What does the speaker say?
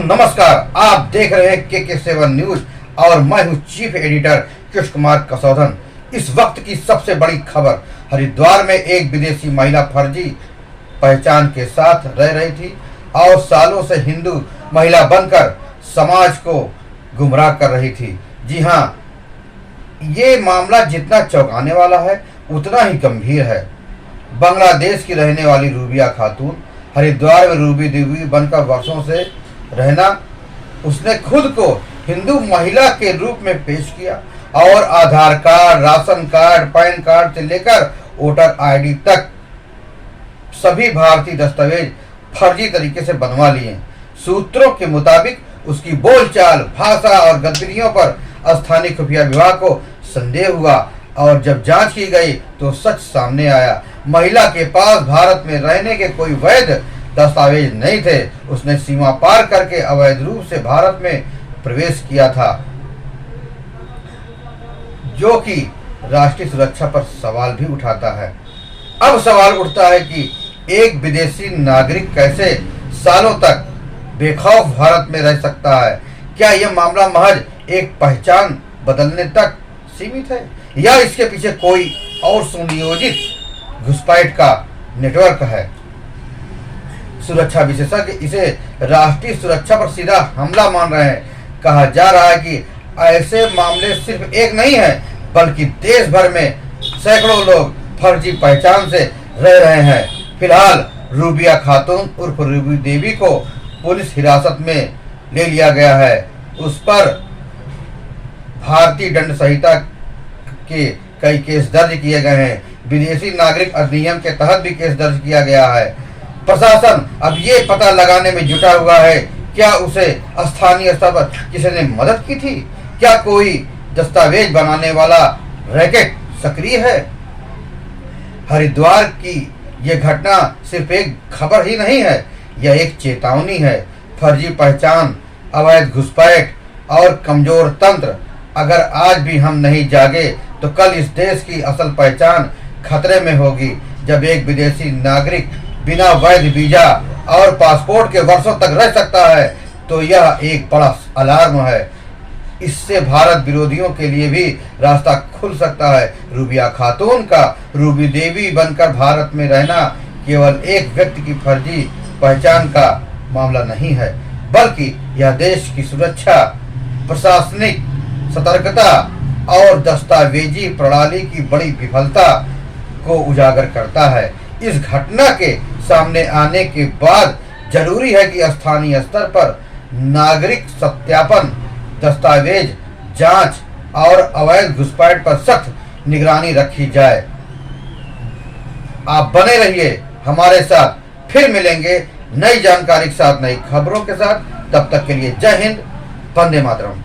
नमस्कार, आप देख रहे हैं के7 न्यूज और मैं हूं चीफ एडिटर कृष्ण कुमार कसौधन। इस वक्त की सबसे बड़ी खबर, हरिद्वार में एक विदेशी महिला फर्जी पहचान के साथ रह रही थी और सालों से हिंदू महिला बनकर समाज को गुमराह कर रही थी। जी हां, ये मामला जितना चौंकाने वाला है उतना ही गंभीर है। बांग्लादेश की रहने वाली रूबिया खातून हरिद्वार में रूबी देवी बनकर वर्षों से रहना, उसने खुद को हिंदू महिला के रूप में पेश किया और Aadhaar card, ration card, PAN card से लेकर वोटर आईडी तक सभी भारतीय दस्तावेज फर्जी तरीके से बनवा लिए। सूत्रों के मुताबिक उसकी बोलचाल, भाषा और गतिविधियों पर स्थानीय खुफिया विभाग को संदेह हुआ और जब जांच की गई तो सच सामने आया। महिला के पास भारत में रहने के कोई वैध दस्तावेज नहीं थे। उसने सीमा पार करके अवैध रूप से भारत में प्रवेश किया था, जो कि राष्ट्रीय सुरक्षा पर सवाल भी उठाता है। अब सवाल उठता है कि एक विदेशी नागरिक कैसे सालों तक बेखौफ भारत में रह सकता है? क्या यह मामला महज एक पहचान बदलने तक सीमित है या इसके पीछे कोई और सुनियोजित घुसपैठ का नेटवर्क है? सुरक्षा विशेषज्ञ इसे राष्ट्रीय सुरक्षा पर सीधा हमला मान रहे हैं। कहा जा रहा है कि ऐसे मामले सिर्फ एक नहीं है, बल्कि देश भर में सैकड़ों लोग फर्जी पहचान से रह रहे हैं। फिलहाल रूबिया खातून उर्फ रूबी देवी को पुलिस हिरासत में ले लिया गया है। उस पर भारतीय दंड संहिता के कई केस दर्ज किए गए हैं। विदेशी नागरिक अधिनियम के तहत भी केस दर्ज किया गया है। प्रशासन अब ये पता लगाने में जुटा हुआ है, क्या उसे स्थानीय स्तर पर किसी ने मदद की थी? क्या कोई दस्तावेज बनाने वाला रैकेट सक्रिय है? हरिद्वार की यह घटना सिर्फ एक खबर ही नहीं है, यह एक चेतावनी है। फर्जी पहचान, अवैध घुसपैठ और कमजोर तंत्र, अगर आज भी हम नहीं जागे तो कल इस देश की असल पहचान खतरे में होगी। जब एक विदेशी नागरिक बिना वैध वीजा और पासपोर्ट के वर्षों तक रह सकता है तो यह एक बड़ा अलार्म है। इससे भारत विरोधियों के लिए भी रास्ता खुल सकता है। रूबिया खातून का रूबी देवी बनकर भारत में रहना केवल एक व्यक्ति की फर्जी पहचान का मामला नहीं है, बल्कि यह देश की सुरक्षा, प्रशासनिक सतर्कता और दस्तावेजी प्रणाली की बड़ी विफलता को उजागर करता है। इस घटना के सामने आने के बाद जरूरी है कि स्थानीय स्तर पर नागरिक सत्यापन, दस्तावेज जांच और अवैध घुसपैठ पर सख्त निगरानी रखी जाए। आप बने रहिए हमारे साथ, फिर मिलेंगे नई जानकारी के साथ, नई खबरों के साथ। तब तक के लिए जय हिंद, वंदे मातरम।